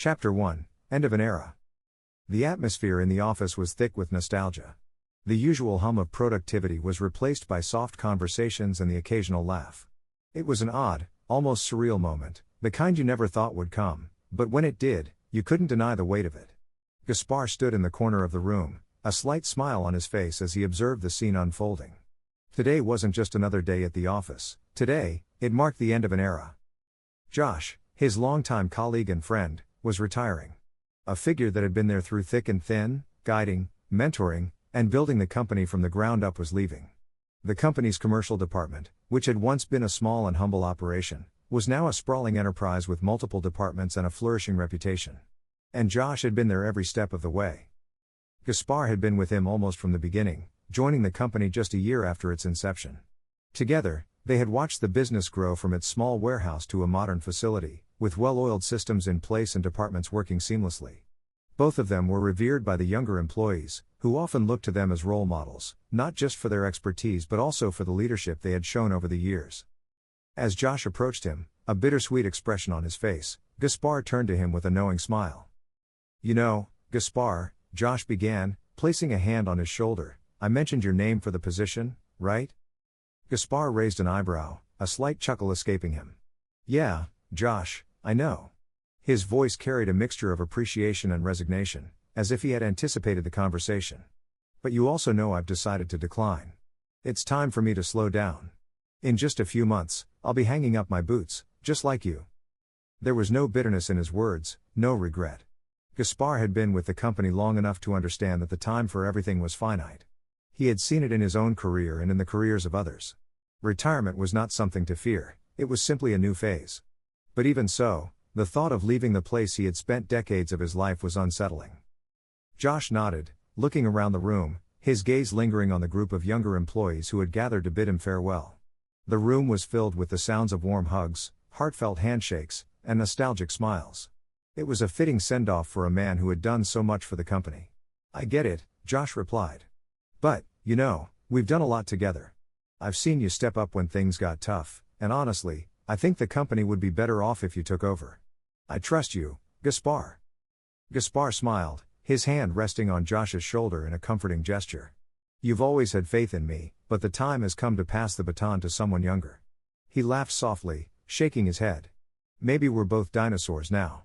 Chapter 1: End of an Era. The atmosphere in the office was thick with nostalgia. The usual hum of productivity was replaced by soft conversations and the occasional laugh. It was an odd, almost surreal moment, the kind you never thought would come, but when it did, you couldn't deny the weight of it. Gaspar stood in the corner of the room, a slight smile on his face as he observed the scene unfolding. Today wasn't just another day at the office. Today, it marked the end of an era. Josh, his longtime colleague and friend, was retiring. A figure that had been there through thick and thin, guiding, mentoring, and building the company from the ground up was leaving. The company's commercial department, which had once been a small and humble operation, was now a sprawling enterprise with multiple departments and a flourishing reputation. And Josh had been there every step of the way. Gaspar had been with him almost from the beginning, joining the company just a year after its inception. Together, they had watched the business grow from its small warehouse to a modern facility, with well-oiled systems in place and departments working seamlessly. Both of them were revered by the younger employees, who often looked to them as role models, not just for their expertise but also for the leadership they had shown over the years. As Josh approached him, a bittersweet expression on his face, Gaspar turned to him with a knowing smile. "You know, Gaspar," Josh began, placing a hand on his shoulder, "I mentioned your name for the position, right?" Gaspar raised an eyebrow, a slight chuckle escaping him. "Yeah, Josh, I know." His voice carried a mixture of appreciation and resignation, as if he had anticipated the conversation. "But you also know I've decided to decline. It's time for me to slow down. In just a few months, I'll be hanging up my boots, just like you." There was no bitterness in his words, no regret. Gaspar had been with the company long enough to understand that the time for everything was finite. He had seen it in his own career and in the careers of others. Retirement was not something to fear, it was simply a new phase. But even so, the thought of leaving the place he had spent decades of his life was unsettling. Josh nodded, looking around the room, his gaze lingering on the group of younger employees who had gathered to bid him farewell. The room was filled with the sounds of warm hugs, heartfelt handshakes, and nostalgic smiles. It was a fitting send-off for a man who had done so much for the company. "I get it," Josh replied. "But, you know, we've done a lot together. I've seen you step up when things got tough, and honestly, I think the company would be better off if you took over. I trust you, Gaspar." Gaspar smiled, his hand resting on Josh's shoulder in a comforting gesture. "You've always had faith in me, but the time has come to pass the baton to someone younger." He laughed softly, shaking his head. "Maybe we're both dinosaurs now."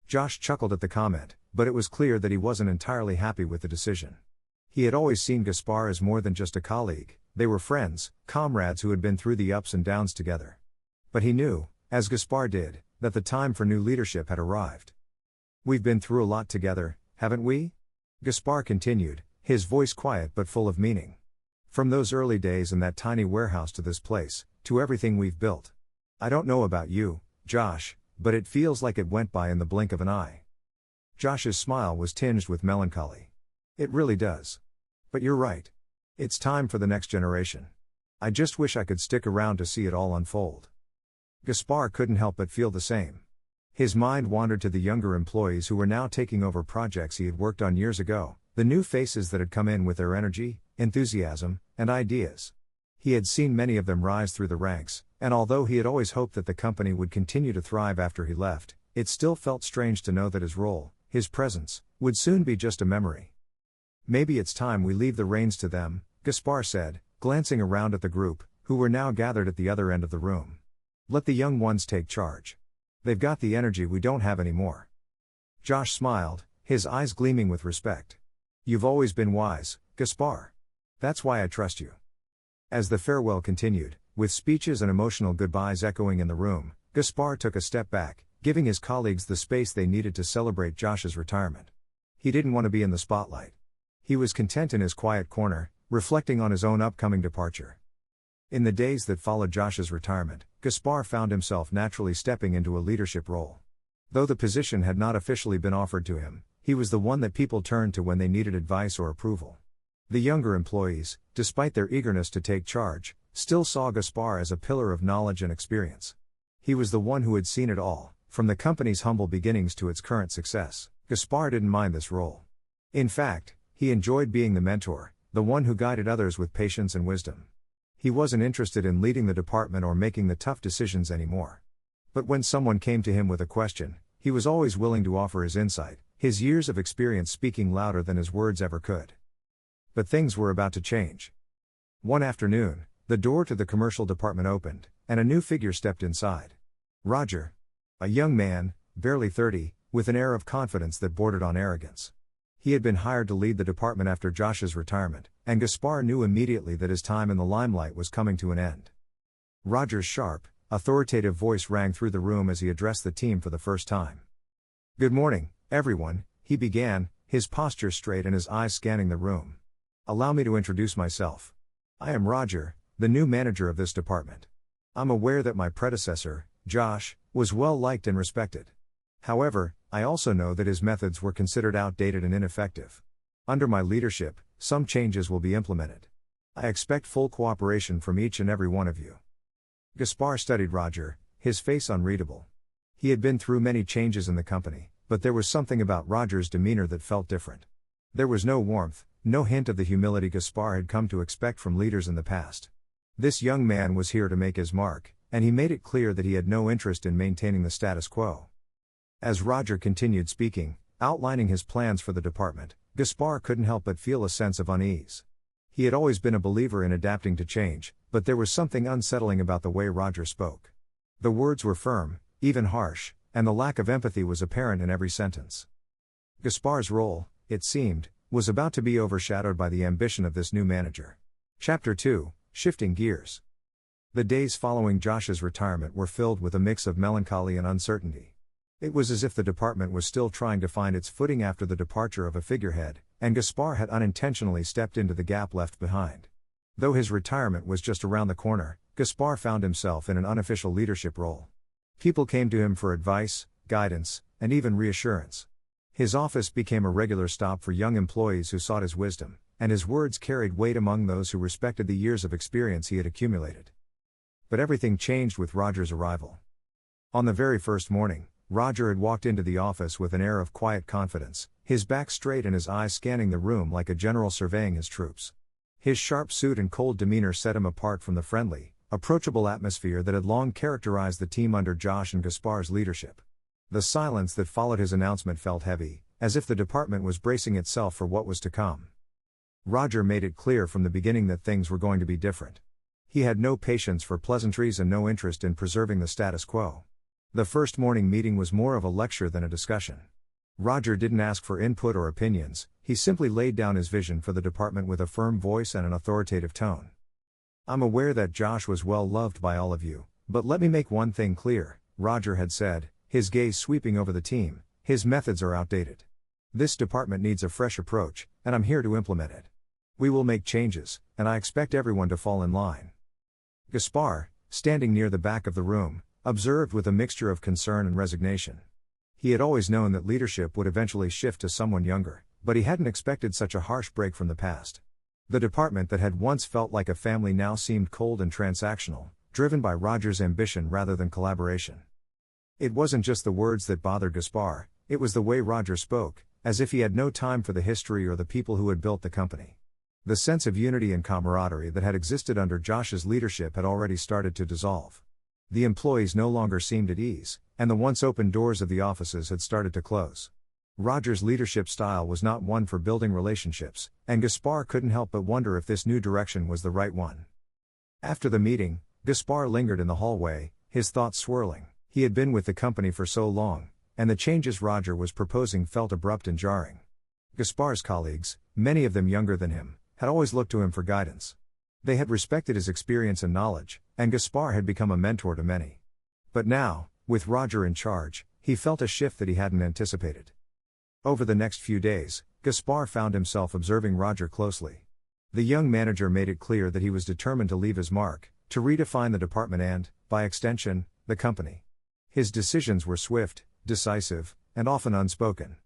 Josh chuckled at the comment, but it was clear that he wasn't entirely happy with the decision. He had always seen Gaspar as more than just a colleague. They were friends, comrades who had been through the ups and downs together. But he knew, as Gaspar did, that the time for new leadership had arrived. "We've been through a lot together, haven't we?" Gaspar continued, his voice quiet but full of meaning. "From those early days in that tiny warehouse to this place, to everything we've built. I don't know about you, Josh, but it feels like it went by in the blink of an eye." Josh's smile was tinged with melancholy. "It really does. But you're right. It's time for the next generation. I just wish I could stick around to see it all unfold." Gaspar couldn't help but feel the same. His mind wandered to the younger employees who were now taking over projects he had worked on years ago, the new faces that had come in with their energy, enthusiasm, and ideas. He had seen many of them rise through the ranks, and although he had always hoped that the company would continue to thrive after he left, it still felt strange to know that his role, his presence, would soon be just a memory. "Maybe it's time we leave the reins to them," Gaspar said, glancing around at the group, who were now gathered at the other end of the room. "Let the young ones take charge. They've got the energy we don't have anymore." Josh smiled, his eyes gleaming with respect. "You've always been wise, Gaspar. That's why I trust you." As the farewell continued, with speeches and emotional goodbyes echoing in the room, Gaspar took a step back, giving his colleagues the space they needed to celebrate Josh's retirement. He didn't want to be in the spotlight. He was content in his quiet corner, reflecting on his own upcoming departure. In the days that followed Josh's retirement, Gaspar found himself naturally stepping into a leadership role. Though the position had not officially been offered to him, he was the one that people turned to when they needed advice or approval. The younger employees, despite their eagerness to take charge, still saw Gaspar as a pillar of knowledge and experience. He was the one who had seen it all, from the company's humble beginnings to its current success. Gaspar didn't mind this role. In fact, he enjoyed being the mentor, the one who guided others with patience and wisdom. He wasn't interested in leading the department or making the tough decisions anymore. But when someone came to him with a question, He was always willing to offer his insight, his years of experience speaking louder than his words ever could. But things were about to change. One afternoon, the door to the commercial department opened, and a new figure stepped inside. Roger. A young man, barely 30, with an air of confidence that bordered on arrogance. He had been hired to lead the department after Josh's retirement, and Gaspar knew immediately that his time in the limelight was coming to an end. Roger's sharp, authoritative voice rang through the room as he addressed the team for the first time. "Good morning, everyone," he began, his posture straight and his eyes scanning the room. "Allow me to introduce myself. I am Roger, the new manager of this department. I'm aware that my predecessor, Josh, was well liked and respected. However, I also know that his methods were considered outdated and ineffective. Under my leadership, some changes will be implemented. I expect full cooperation from each and every one of you." Gaspar studied Roger, his face unreadable. He had been through many changes in the company, but there was something about Roger's demeanor that felt different. There was no warmth, no hint of the humility Gaspar had come to expect from leaders in the past. This young man was here to make his mark, and he made it clear that he had no interest in maintaining the status quo. As Roger continued speaking, outlining his plans for the department, Gaspar couldn't help but feel a sense of unease. He had always been a believer in adapting to change, but there was something unsettling about the way Roger spoke. The words were firm, even harsh, and the lack of empathy was apparent in every sentence. Gaspar's role, it seemed, was about to be overshadowed by the ambition of this new manager. Chapter 2, Shifting Gears. The days following Josh's retirement were filled with a mix of melancholy and uncertainty. It was as if the department was still trying to find its footing after the departure of a figurehead, and Gaspar had unintentionally stepped into the gap left behind. Though his retirement was just around the corner, Gaspar found himself in an unofficial leadership role. People came to him for advice, guidance, and even reassurance. His office became a regular stop for young employees who sought his wisdom, and his words carried weight among those who respected the years of experience he had accumulated. But everything changed with Roger's arrival. On the very first morning, Roger had walked into the office with an air of quiet confidence, his back straight and his eyes scanning the room like a general surveying his troops. His sharp suit and cold demeanor set him apart from the friendly, approachable atmosphere that had long characterized the team under Josh and Gaspar's leadership. The silence that followed his announcement felt heavy, as if the department was bracing itself for what was to come. Roger made it clear from the beginning that things were going to be different. He had no patience for pleasantries and no interest in preserving the status quo. The first morning meeting was more of a lecture than a discussion. Roger didn't ask for input or opinions, he simply laid down his vision for the department with a firm voice and an authoritative tone. "I'm aware that Josh was well loved by all of you, but let me make one thing clear," Roger had said, his gaze sweeping over the team. "His methods are outdated. This department needs a fresh approach, and I'm here to implement it. We will make changes, and I expect everyone to fall in line." Gaspar, standing near the back of the room, observed with a mixture of concern and resignation. He had always known that leadership would eventually shift to someone younger, but he hadn't expected such a harsh break from the past. The department that had once felt like a family now seemed cold and transactional, driven by Roger's ambition rather than collaboration. It wasn't just the words that bothered Gaspar, it was the way Roger spoke, as if he had no time for the history or the people who had built the company. The sense of unity and camaraderie that had existed under Josh's leadership had already started to dissolve. The employees no longer seemed at ease, and the once open doors of the offices had started to close. Roger's leadership style was not one for building relationships, and Gaspar couldn't help but wonder if this new direction was the right one. After the meeting, Gaspar lingered in the hallway, his thoughts swirling. He had been with the company for so long, and the changes Roger was proposing felt abrupt and jarring. Gaspar's colleagues, many of them younger than him, had always looked to him for guidance. They had respected his experience and knowledge, and Gaspar had become a mentor to many. But now, with Roger in charge, he felt a shift that he hadn't anticipated. Over the next few days, Gaspar found himself observing Roger closely. The young manager made it clear that he was determined to leave his mark, to redefine the department and, by extension, the company. His decisions were swift, decisive, and often unspoken.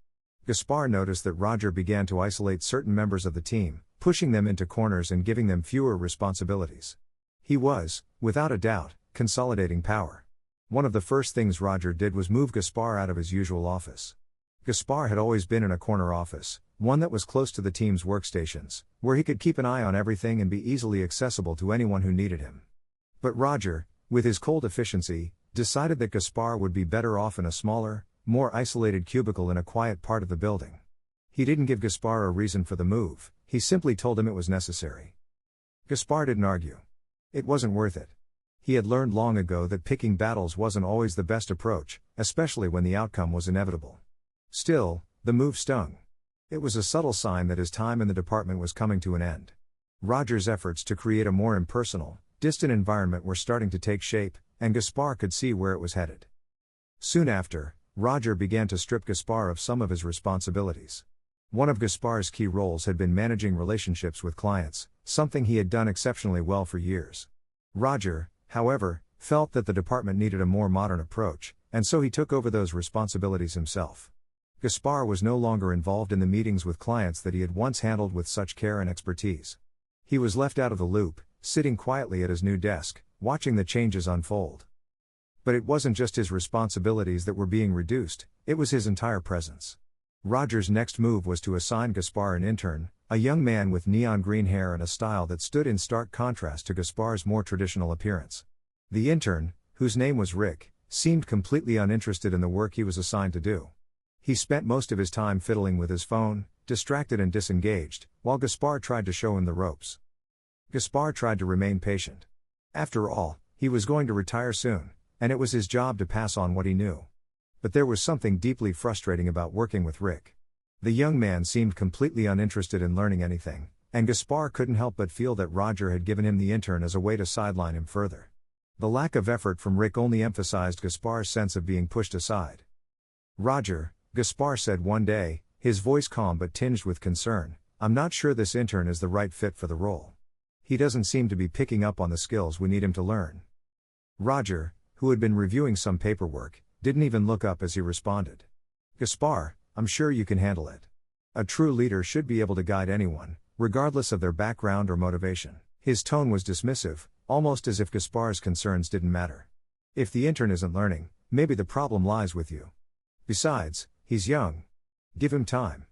Gaspar noticed that Roger began to isolate certain members of the team, pushing them into corners and giving them fewer responsibilities. He was, without a doubt, consolidating power. One of the first things Roger did was move Gaspar out of his usual office. Gaspar had always been in a corner office, one that was close to the team's workstations, where he could keep an eye on everything and be easily accessible to anyone who needed him. But Roger, with his cold efficiency, decided that Gaspar would be better off in a smaller, more isolated cubicle in a quiet part of the building. He didn't give Gaspar a reason for the move, he simply told him it was necessary. Gaspar didn't argue. It wasn't worth it. He had learned long ago that picking battles wasn't always the best approach, especially when the outcome was inevitable. Still, the move stung. It was a subtle sign that his time in the department was coming to an end. Roger's efforts to create a more impersonal, distant environment were starting to take shape, and Gaspar could see where it was headed. Soon after, Roger began to strip Gaspar of some of his responsibilities. One of Gaspar's key roles had been managing relationships with clients, something he had done exceptionally well for years. Roger, however, felt that the department needed a more modern approach, and so he took over those responsibilities himself. Gaspar was no longer involved in the meetings with clients that he had once handled with such care and expertise. He was left out of the loop, sitting quietly at his new desk, watching the changes unfold. But it wasn't just his responsibilities that were being reduced, it was his entire presence. Roger's next move was to assign Gaspar an intern, a young man with neon green hair and a style that stood in stark contrast to Gaspar's more traditional appearance. The intern, whose name was Rick, seemed completely uninterested in the work he was assigned to do. He spent most of his time fiddling with his phone, distracted and disengaged, while Gaspar tried to show him the ropes. Gaspar tried to remain patient. After all, he was going to retire soon, and it was his job to pass on what he knew. But there was something deeply frustrating about working with Rick. The young man seemed completely uninterested in learning anything, and Gaspar couldn't help but feel that Roger had given him the intern as a way to sideline him further. The lack of effort from Rick only emphasized Gaspar's sense of being pushed aside. "Roger," Gaspar said one day, his voice calm but tinged with concern, "I'm not sure this intern is the right fit for the role. He doesn't seem to be picking up on the skills we need him to learn." Roger, who had been reviewing some paperwork, didn't even look up as he responded. "Gaspar, I'm sure you can handle it. A true leader should be able to guide anyone, regardless of their background or motivation." His tone was dismissive, almost as if Gaspar's concerns didn't matter. "If the intern isn't learning, maybe the problem lies with you. Besides, he's young. Give him time."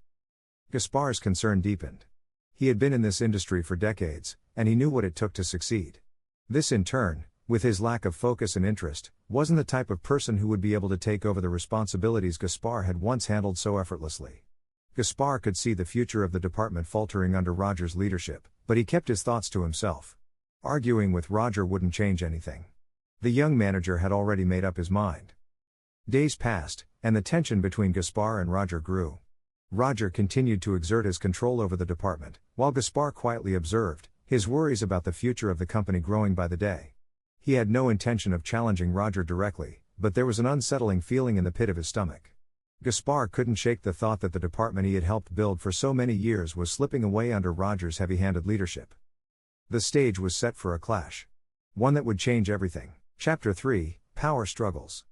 Gaspar's concern deepened. He had been in this industry for decades, and he knew what it took to succeed. This in turn, with his lack of focus and interest, wasn't the type of person who would be able to take over the responsibilities Gaspar had once handled so effortlessly. Gaspar could see the future of the department faltering under Roger's leadership, but he kept his thoughts to himself. Arguing with Roger wouldn't change anything. The young manager had already made up his mind. Days passed, and the tension between Gaspar and Roger grew. Roger continued to exert his control over the department, while Gaspar quietly observed, his worries about the future of the company growing by the day. He had no intention of challenging Roger directly, but there was an unsettling feeling in the pit of his stomach. Gaspar couldn't shake the thought that the department he had helped build for so many years was slipping away under Roger's heavy-handed leadership. The stage was set for a clash. One that would change everything. Chapter 3, Power Struggles.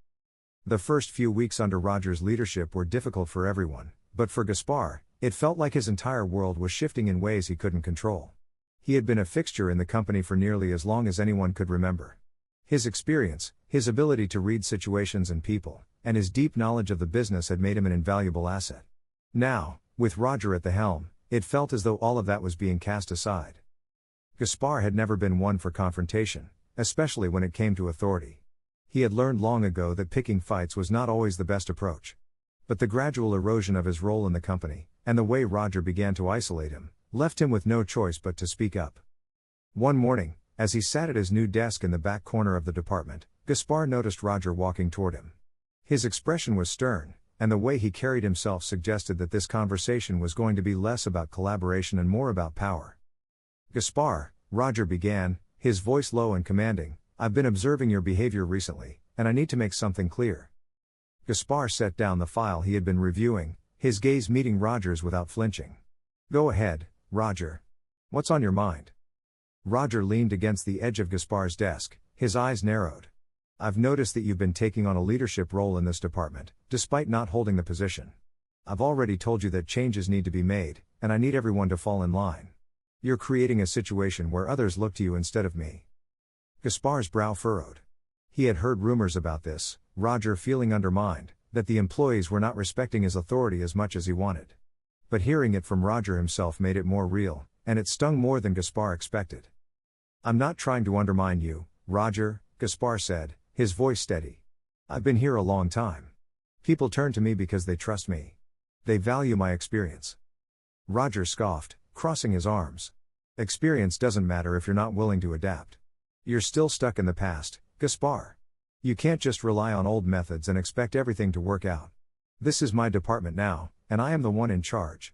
The first few weeks under Roger's leadership were difficult for everyone, but for Gaspar, it felt like his entire world was shifting in ways he couldn't control. He had been a fixture in the company for nearly as long as anyone could remember. His experience, his ability to read situations and people, and his deep knowledge of the business had made him an invaluable asset. Now, with Roger at the helm, it felt as though all of that was being cast aside. Gaspar had never been one for confrontation, especially when it came to authority. He had learned long ago that picking fights was not always the best approach. But the gradual erosion of his role in the company, and the way Roger began to isolate him, left him with no choice but to speak up. One morning, as he sat at his new desk in the back corner of the department, Gaspar noticed Roger walking toward him. His expression was stern, and the way he carried himself suggested that this conversation was going to be less about collaboration and more about power. "Gaspar," Roger began, his voice low and commanding, "I've been observing your behavior recently, and I need to make something clear." Gaspar set down the file he had been reviewing, his gaze meeting Roger's without flinching. "Go ahead, Roger. What's on your mind?" Roger leaned against the edge of Gaspar's desk, his eyes narrowed. "I've noticed that you've been taking on a leadership role in this department, despite not holding the position. I've already told you that changes need to be made, and I need everyone to fall in line. You're creating a situation where others look to you instead of me." Gaspar's brow furrowed. He had heard rumors about this, Roger feeling undermined, that the employees were not respecting his authority as much as he wanted. But hearing it from Roger himself made it more real, and it stung more than Gaspar expected. "I'm not trying to undermine you, Roger," Gaspar said, his voice steady. "I've been here a long time. People turn to me because they trust me. They value my experience. Roger scoffed, crossing his arms. Experience doesn't matter if you're not willing to adapt. You're still stuck in the past, Gaspar. You can't just rely on old methods and expect everything to work out. This is my department now, and I am the one in charge.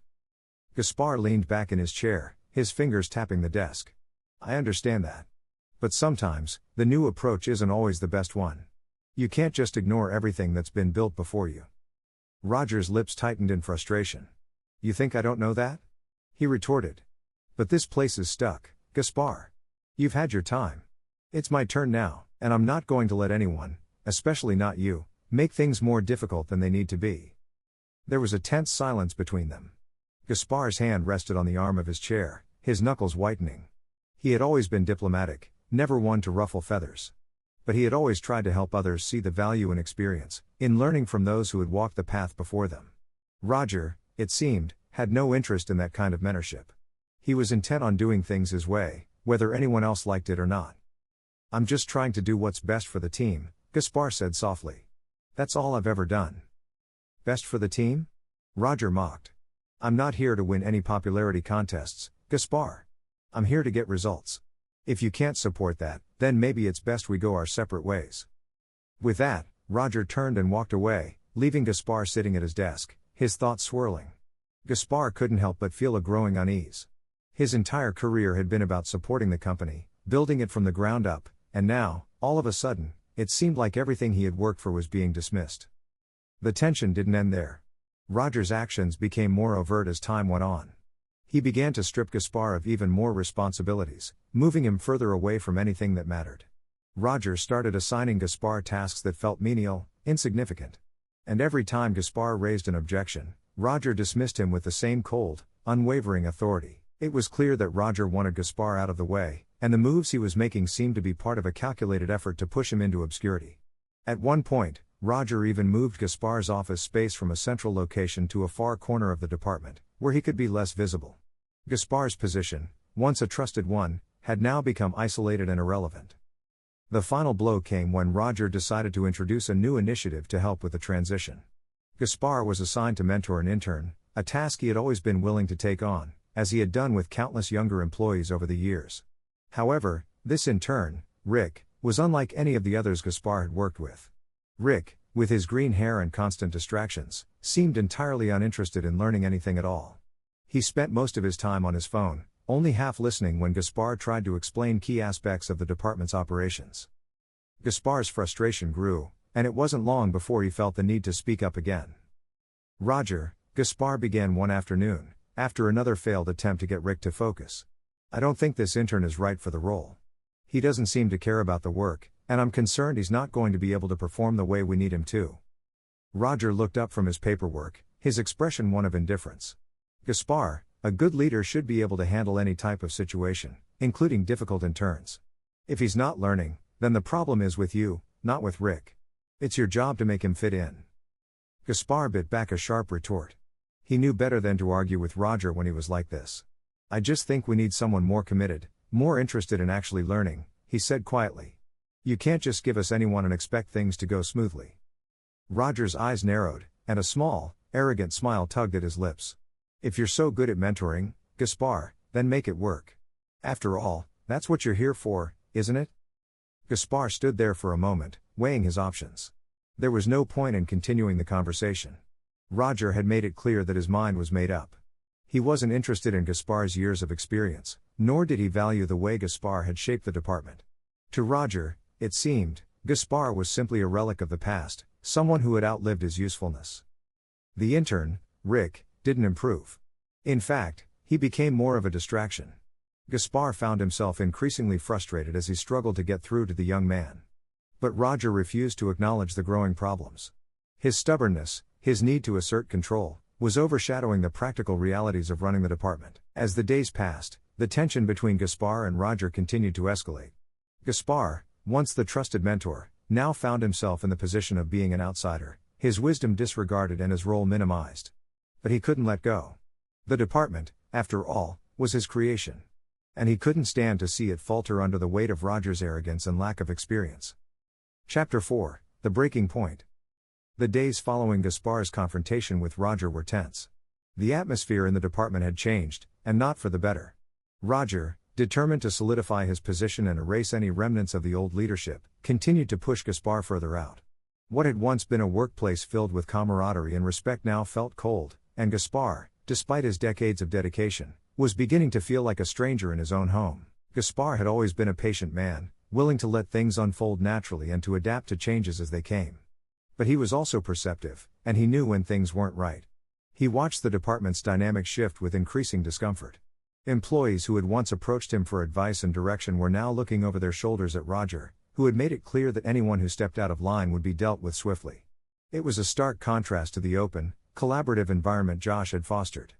Gaspar leaned back in his chair, his fingers tapping the desk. I understand that. But sometimes, the new approach isn't always the best one. You can't just ignore everything that's been built before you. Roger's lips tightened in frustration. You think I don't know that? He retorted. But this place is stuck, Gaspar. You've had your time. It's my turn now, and I'm not going to let anyone, especially not you, make things more difficult than they need to be. There was a tense silence between them. Gaspar's hand rested on the arm of his chair, his knuckles whitening. He had always been diplomatic, never one to ruffle feathers. But he had always tried to help others see the value in experience, in learning from those who had walked the path before them. Roger, it seemed, had no interest in that kind of mentorship. He was intent on doing things his way, whether anyone else liked it or not. I'm just trying to do what's best for the team, Gaspar said softly. That's all I've ever done. Best for the team? Roger mocked. I'm not here to win any popularity contests, Gaspar. I'm here to get results. If you can't support that, then maybe it's best we go our separate ways. With that, Roger turned and walked away, leaving Gaspar sitting at his desk, his thoughts swirling. Gaspar couldn't help but feel a growing unease. His entire career had been about supporting the company, building it from the ground up, and now, all of a sudden, it seemed like everything he had worked for was being dismissed. The tension didn't end there. Roger's actions became more overt as time went on. He began to strip Gaspar of even more responsibilities, moving him further away from anything that mattered. Roger started assigning Gaspar tasks that felt menial, insignificant. And every time Gaspar raised an objection, Roger dismissed him with the same cold, unwavering authority. It was clear that Roger wanted Gaspar out of the way, and the moves he was making seemed to be part of a calculated effort to push him into obscurity. At one point, Roger even moved Gaspar's office space from a central location to a far corner of the department, where he could be less visible. Gaspar's position, once a trusted one, had now become isolated and irrelevant. The final blow came when Roger decided to introduce a new initiative to help with the transition. Gaspar was assigned to mentor an intern, a task he had always been willing to take on, as he had done with countless younger employees over the years. However, this intern, Rick, was unlike any of the others Gaspar had worked with. Rick, with his green hair and constant distractions, seemed entirely uninterested in learning anything at all. He spent most of his time on his phone, only half listening when Gaspar tried to explain key aspects of the department's operations. Gaspar's frustration grew, and it wasn't long before he felt the need to speak up again. Roger, Gaspar began one afternoon, after another failed attempt to get Rick to focus. I don't think this intern is right for the role. He doesn't seem to care about the work, and I'm concerned he's not going to be able to perform the way we need him to. Roger looked up from his paperwork, his expression one of indifference. Gaspar, a good leader should be able to handle any type of situation, including difficult interns. If he's not learning, then the problem is with you, not with Rick. It's your job to make him fit in. Gaspar bit back a sharp retort. He knew better than to argue with Roger when he was like this. I just think we need someone more committed, more interested in actually learning, he said quietly. You can't just give us anyone and expect things to go smoothly. Roger's eyes narrowed, and a small, arrogant smile tugged at his lips. If you're so good at mentoring, Gaspar, then make it work. After all, that's what you're here for, isn't it? Gaspar stood there for a moment, weighing his options. There was no point in continuing the conversation. Roger had made it clear that his mind was made up. He wasn't interested in Gaspar's years of experience, nor did he value the way Gaspar had shaped the department. To Roger, it seemed, Gaspar was simply a relic of the past, someone who had outlived his usefulness. The intern, Rick, didn't improve. In fact, he became more of a distraction. Gaspar found himself increasingly frustrated as he struggled to get through to the young man. But Roger refused to acknowledge the growing problems. His stubbornness, his need to assert control, was overshadowing the practical realities of running the department. As the days passed, the tension between Gaspar and Roger continued to escalate. Gaspar, once the trusted mentor, now found himself in the position of being an outsider, his wisdom disregarded and his role minimized. But he couldn't let go. The department, after all, was his creation. And he couldn't stand to see it falter under the weight of Roger's arrogance and lack of experience. Chapter 4, The Breaking Point. The days following Gaspar's confrontation with Roger were tense. The atmosphere in the department had changed, and not for the better. Roger, determined to solidify his position and erase any remnants of the old leadership, continued to push Gaspar further out. What had once been a workplace filled with camaraderie and respect now felt cold, and Gaspar, despite his decades of dedication, was beginning to feel like a stranger in his own home. Gaspar had always been a patient man, willing to let things unfold naturally and to adapt to changes as they came. But he was also perceptive, and he knew when things weren't right. He watched the department's dynamic shift with increasing discomfort. Employees who had once approached him for advice and direction were now looking over their shoulders at Roger, who had made it clear that anyone who stepped out of line would be dealt with swiftly. It was a stark contrast to the open, collaborative environment Josh had fostered.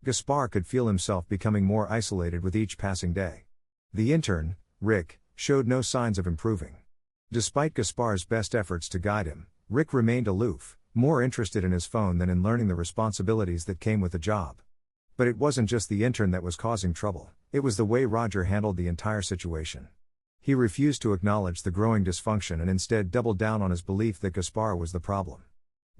Gaspar could feel himself becoming more isolated with each passing day. The intern, Rick, showed no signs of improving. Despite Gaspar's best efforts to guide him, Rick remained aloof, more interested in his phone than in learning the responsibilities that came with the job. But it wasn't just the intern that was causing trouble, it was the way Roger handled the entire situation. He refused to acknowledge the growing dysfunction and instead doubled down on his belief that Gaspar was the problem.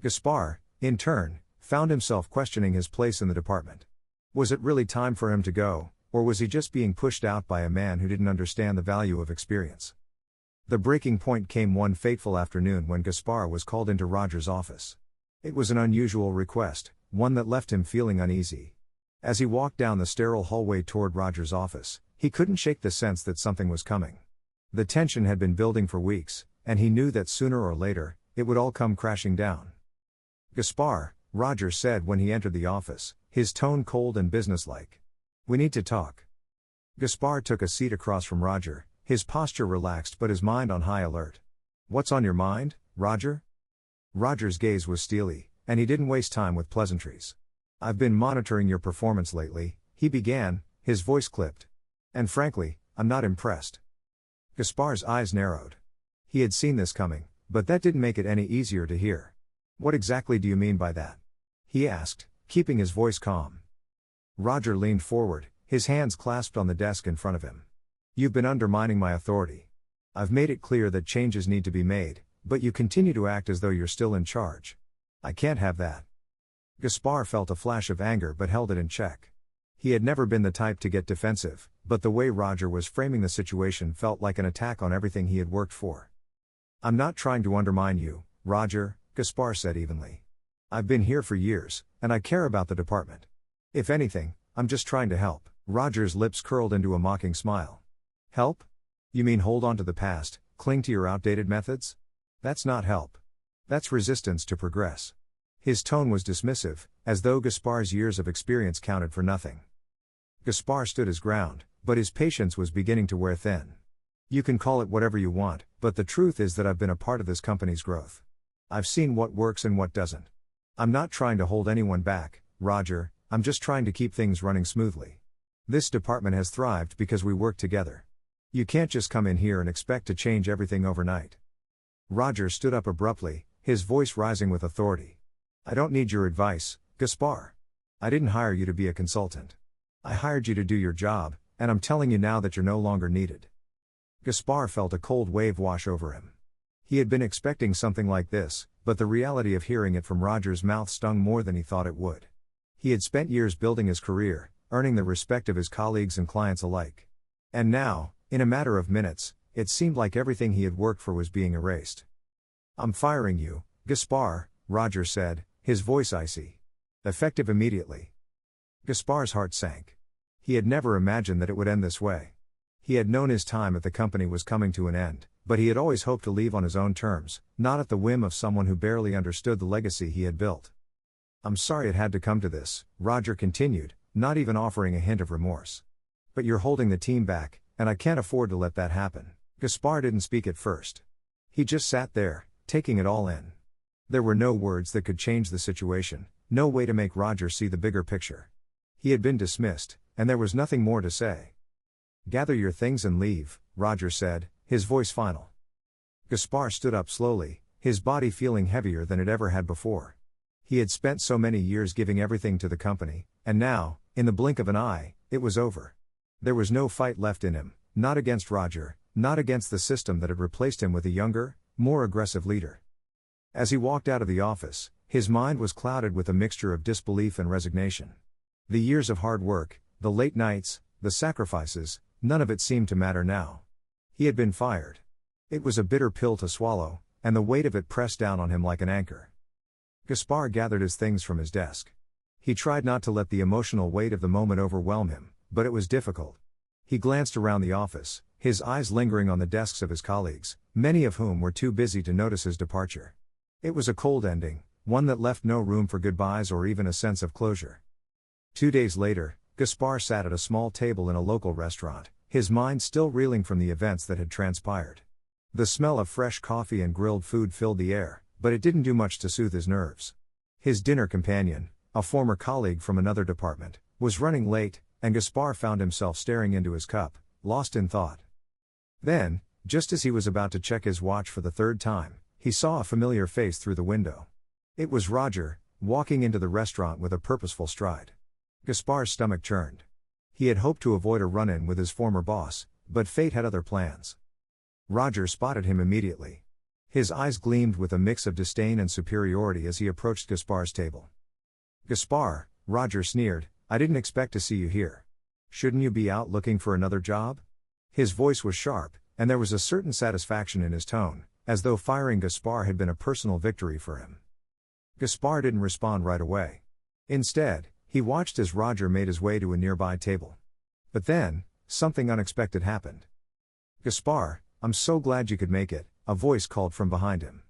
Gaspar, in turn, found himself questioning his place in the department. Was it really time for him to go, or was he just being pushed out by a man who didn't understand the value of experience? The breaking point came one fateful afternoon when Gaspar was called into Roger's office. It was an unusual request, one that left him feeling uneasy. As he walked down the sterile hallway toward Roger's office, he couldn't shake the sense that something was coming. The tension had been building for weeks, and he knew that sooner or later, it would all come crashing down. "Gaspar," Roger said when he entered the office, his tone cold and businesslike. "We need to talk." Gaspar took a seat across from Roger, his posture relaxed but his mind on high alert. "What's on your mind, Roger?" Roger's gaze was steely, and he didn't waste time with pleasantries. "I've been monitoring your performance lately," he began, his voice clipped. "And frankly, I'm not impressed." Gaspar's eyes narrowed. He had seen this coming, but that didn't make it any easier to hear. "What exactly do you mean by that?" he asked, keeping his voice calm. Roger leaned forward, his hands clasped on the desk in front of him. "You've been undermining my authority. I've made it clear that changes need to be made, but you continue to act as though you're still in charge. I can't have that." Gaspar felt a flash of anger but held it in check. He had never been the type to get defensive, but the way Roger was framing the situation felt like an attack on everything he had worked for. "I'm not trying to undermine you, Roger," Gaspar said evenly. "I've been here for years, and I care about the department. If anything, I'm just trying to help." Roger's lips curled into a mocking smile. "Help? You mean hold on to the past, cling to your outdated methods? That's not help. That's resistance to progress." His tone was dismissive, as though Gaspar's years of experience counted for nothing. Gaspar stood his ground, but his patience was beginning to wear thin. "You can call it whatever you want, but the truth is that I've been a part of this company's growth. I've seen what works and what doesn't. I'm not trying to hold anyone back, Roger, I'm just trying to keep things running smoothly. This department has thrived because we work together. You can't just come in here and expect to change everything overnight." Roger stood up abruptly, his voice rising with authority. "I don't need your advice, Gaspar. I didn't hire you to be a consultant. I hired you to do your job, and I'm telling you now that you're no longer needed." Gaspar felt a cold wave wash over him. He had been expecting something like this, but the reality of hearing it from Roger's mouth stung more than he thought it would. He had spent years building his career, earning the respect of his colleagues and clients alike. And now, in a matter of minutes, it seemed like everything he had worked for was being erased. "I'm firing you, Gaspar," Roger said, his voice icy. "Effective immediately." Gaspar's heart sank. He had never imagined that it would end this way. He had known his time at the company was coming to an end, but he had always hoped to leave on his own terms, not at the whim of someone who barely understood the legacy he had built. "I'm sorry it had to come to this," Roger continued, not even offering a hint of remorse. "But you're holding the team back, and I can't afford to let that happen." Gaspar didn't speak at first. He just sat there, taking it all in. There were no words that could change the situation, no way to make Roger see the bigger picture. He had been dismissed, and there was nothing more to say. "Gather your things and leave," Roger said, his voice final. Gaspar stood up slowly, his body feeling heavier than it ever had before. He had spent so many years giving everything to the company, and now, in the blink of an eye, it was over. There was no fight left in him, not against Roger, not against the system that had replaced him with a younger, more aggressive leader. As he walked out of the office, his mind was clouded with a mixture of disbelief and resignation. The years of hard work, the late nights, the sacrifices, none of it seemed to matter now. He had been fired. It was a bitter pill to swallow, and the weight of it pressed down on him like an anchor. Gaspar gathered his things from his desk. He tried not to let the emotional weight of the moment overwhelm him, but it was difficult. He glanced around the office, his eyes lingering on the desks of his colleagues, many of whom were too busy to notice his departure. It was a cold ending, one that left no room for goodbyes or even a sense of closure. 2 days later, Gaspar sat at a small table in a local restaurant, his mind still reeling from the events that had transpired. The smell of fresh coffee and grilled food filled the air, but it didn't do much to soothe his nerves. His dinner companion, a former colleague from another department, was running late, and Gaspar found himself staring into his cup, lost in thought. Then, just as he was about to check his watch for the third time, he saw a familiar face through the window. It was Roger, walking into the restaurant with a purposeful stride. Gaspar's stomach churned. He had hoped to avoid a run-in with his former boss, but fate had other plans. Roger spotted him immediately. His eyes gleamed with a mix of disdain and superiority as he approached Gaspar's table. "Gaspar," Roger sneered, "I didn't expect to see you here. Shouldn't you be out looking for another job?" His voice was sharp, and there was a certain satisfaction in his tone, as though firing Gaspar had been a personal victory for him. Gaspar didn't respond right away. Instead, he watched as Roger made his way to a nearby table. But then, something unexpected happened. "Gaspar, I'm so glad you could make it," a voice called from behind him.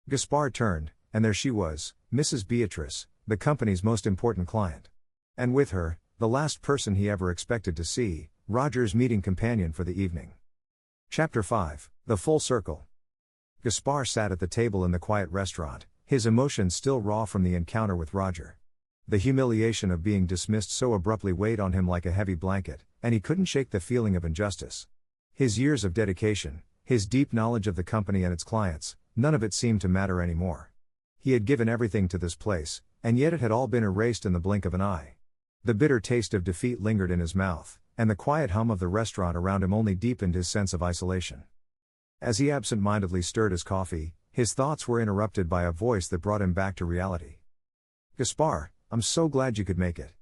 Gaspar turned, and there she was, Mrs. Beatrice, the company's most important client. And with her, the last person he ever expected to see, Roger's meeting companion for the evening. Chapter 5, The Full Circle. Gaspar sat at the table in the quiet restaurant, his emotions still raw from the encounter with Roger. The humiliation of being dismissed so abruptly weighed on him like a heavy blanket, and he couldn't shake the feeling of injustice. His years of dedication, his deep knowledge of the company and its clients, none of it seemed to matter anymore. He had given everything to this place, and yet it had all been erased in the blink of an eye. The bitter taste of defeat lingered in his mouth, and the quiet hum of the restaurant around him only deepened his sense of isolation. As he absent-mindedly stirred his coffee, his thoughts were interrupted by a voice that brought him back to reality. "Gaspar, I'm so glad you could make it."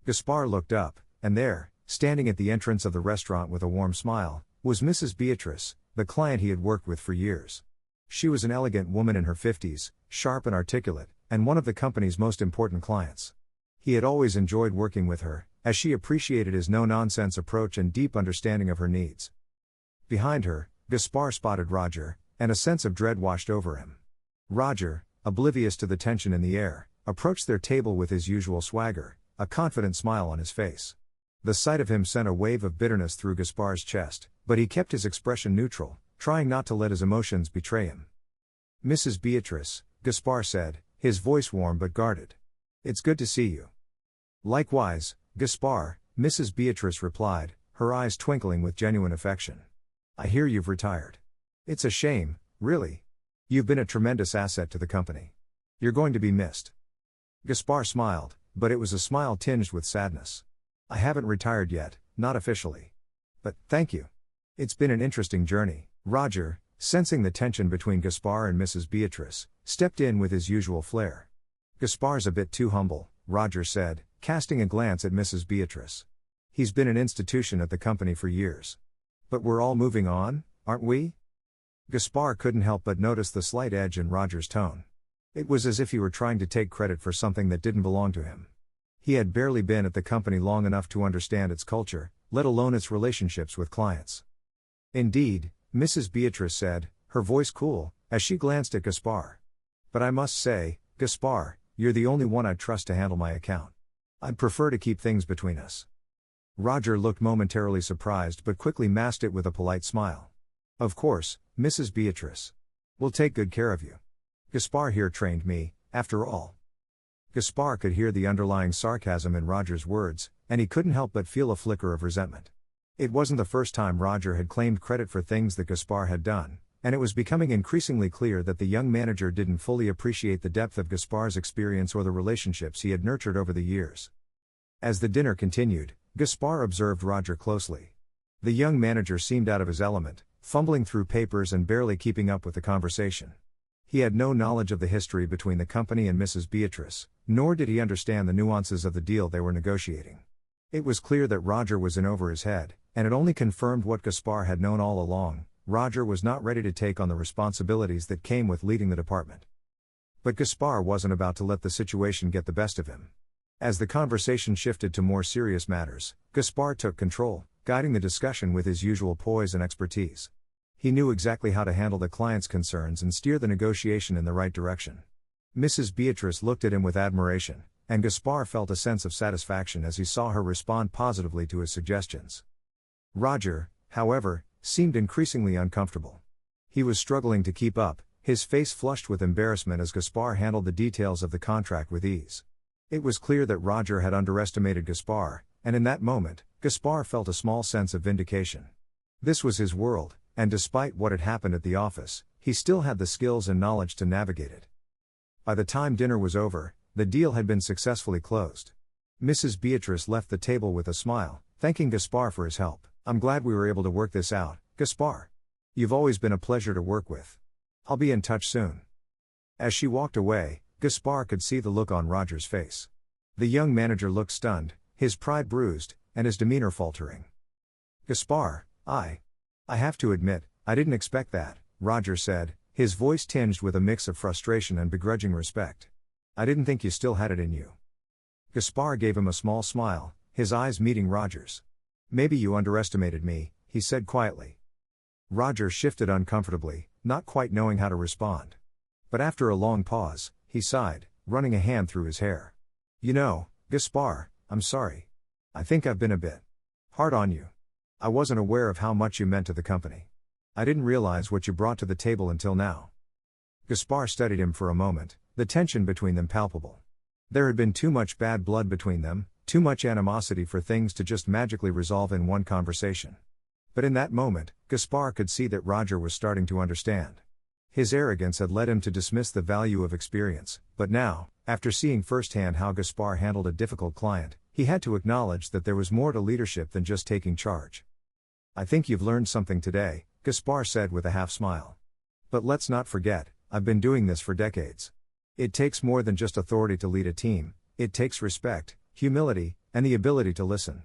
Gaspar looked up, and there, standing at the entrance of the restaurant with a warm smile, was Mrs. Beatrice, the client he had worked with for years. She was an elegant woman in her 50s, sharp and articulate, and one of the company's most important clients. He had always enjoyed working with her, as she appreciated his no-nonsense approach and deep understanding of her needs. Behind her, Gaspar spotted Roger, and a sense of dread washed over him. Roger, oblivious to the tension in the air, approached their table with his usual swagger, a confident smile on his face. The sight of him sent a wave of bitterness through Gaspar's chest, but he kept his expression neutral, trying not to let his emotions betray him. "Mrs. Beatrice," Gaspar said, his voice warm but guarded. "It's good to see you." "Likewise, Gaspar," Mrs. Beatrice replied, her eyes twinkling with genuine affection. "I hear you've retired. It's a shame, really. You've been a tremendous asset to the company. You're going to be missed." Gaspar smiled, but it was a smile tinged with sadness. "I haven't retired yet, not officially. But, thank you. It's been an interesting journey." Roger, sensing the tension between Gaspar and Mrs. Beatrice, stepped in with his usual flair. "Gaspar's a bit too humble," Roger said, casting a glance at Mrs. Beatrice. "He's been an institution at the company for years. But we're all moving on, aren't we?" Gaspar couldn't help but notice the slight edge in Roger's tone. It was as if he were trying to take credit for something that didn't belong to him. He had barely been at the company long enough to understand its culture, let alone its relationships with clients. "Indeed," Mrs. Beatrice said, her voice cool, as she glanced at Gaspar. "But I must say, Gaspar, you're the only one I'd trust to handle my account. I'd prefer to keep things between us." Roger looked momentarily surprised but quickly masked it with a polite smile. "Of course, Mrs. Beatrice. We'll take good care of you. Gaspar here trained me, after all." Gaspar could hear the underlying sarcasm in Roger's words, and he couldn't help but feel a flicker of resentment. It wasn't the first time Roger had claimed credit for things that Gaspar had done, and it was becoming increasingly clear that the young manager didn't fully appreciate the depth of Gaspar's experience or the relationships he had nurtured over the years. As the dinner continued, Gaspar observed Roger closely. The young manager seemed out of his element, fumbling through papers and barely keeping up with the conversation. He had no knowledge of the history between the company and Mrs. Beatrice, nor did he understand the nuances of the deal they were negotiating. It was clear that Roger was in over his head, and it only confirmed what Gaspar had known all along: Roger was not ready to take on the responsibilities that came with leading the department. But Gaspar wasn't about to let the situation get the best of him. As the conversation shifted to more serious matters, Gaspar took control, guiding the discussion with his usual poise and expertise. He knew exactly how to handle the client's concerns and steer the negotiation in the right direction. Mrs. Beatrice looked at him with admiration, and Gaspar felt a sense of satisfaction as he saw her respond positively to his suggestions. Roger, however, seemed increasingly uncomfortable. He was struggling to keep up, his face flushed with embarrassment as Gaspar handled the details of the contract with ease. It was clear that Roger had underestimated Gaspar, and in that moment, Gaspar felt a small sense of vindication. This was his world, and despite what had happened at the office, he still had the skills and knowledge to navigate it. By the time dinner was over, the deal had been successfully closed. Mrs. Beatrice left the table with a smile, thanking Gaspar for his help. "I'm glad we were able to work this out, Gaspar. You've always been a pleasure to work with. I'll be in touch soon." As she walked away, Gaspar could see the look on Roger's face. The young manager looked stunned, his pride bruised, and his demeanor faltering. "Gaspar, I have to admit, I didn't expect that," Roger said, his voice tinged with a mix of frustration and begrudging respect. "I didn't think you still had it in you." Gaspar gave him a small smile, his eyes meeting Roger's. "Maybe you underestimated me," he said quietly. Roger shifted uncomfortably, not quite knowing how to respond. But after a long pause, he sighed, running a hand through his hair. "You know, Gaspar, I'm sorry. I think I've been a bit hard on you. I wasn't aware of how much you meant to the company. I didn't realize what you brought to the table until now." Gaspar studied him for a moment, the tension between them palpable. There had been too much bad blood between them, too much animosity for things to just magically resolve in one conversation. But in that moment, Gaspar could see that Roger was starting to understand. His arrogance had led him to dismiss the value of experience, but now, after seeing firsthand how Gaspar handled a difficult client, he had to acknowledge that there was more to leadership than just taking charge. "I think you've learned something today," Gaspar said with a half smile. "But let's not forget, I've been doing this for decades. It takes more than just authority to lead a team, it takes respect, humility, and the ability to listen."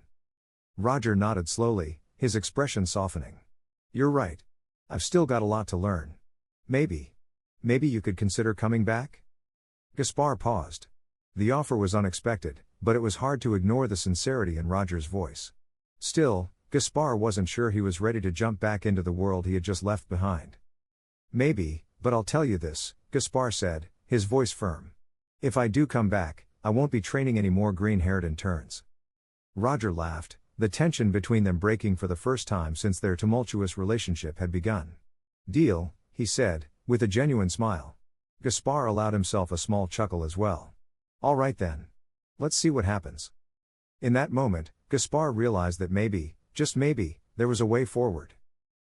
Roger nodded slowly, his expression softening. "You're right. I've still got a lot to learn. Maybe you could consider coming back?" Gaspar paused. The offer was unexpected, but it was hard to ignore the sincerity in Roger's voice. Still, Gaspar wasn't sure he was ready to jump back into the world he had just left behind. "Maybe, but I'll tell you this," Gaspar said, his voice firm. "If I do come back, I won't be training any more green-haired interns." Roger laughed, the tension between them breaking for the first time since their tumultuous relationship had begun. "Deal," he said, with a genuine smile. Gaspar allowed himself a small chuckle as well. "All right then. Let's see what happens." In that moment, Gaspar realized that maybe, just maybe, there was a way forward.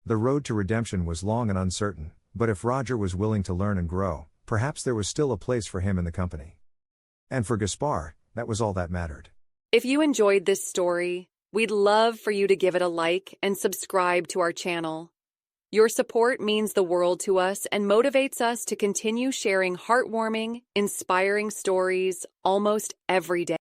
The road to redemption was long and uncertain, but if Roger was willing to learn and grow, perhaps there was still a place for him in the company. And for Gaspar, that was all that mattered. If you enjoyed this story, we'd love for you to give it a like and subscribe to our channel. Your support means the world to us and motivates us to continue sharing heartwarming, inspiring stories almost every day.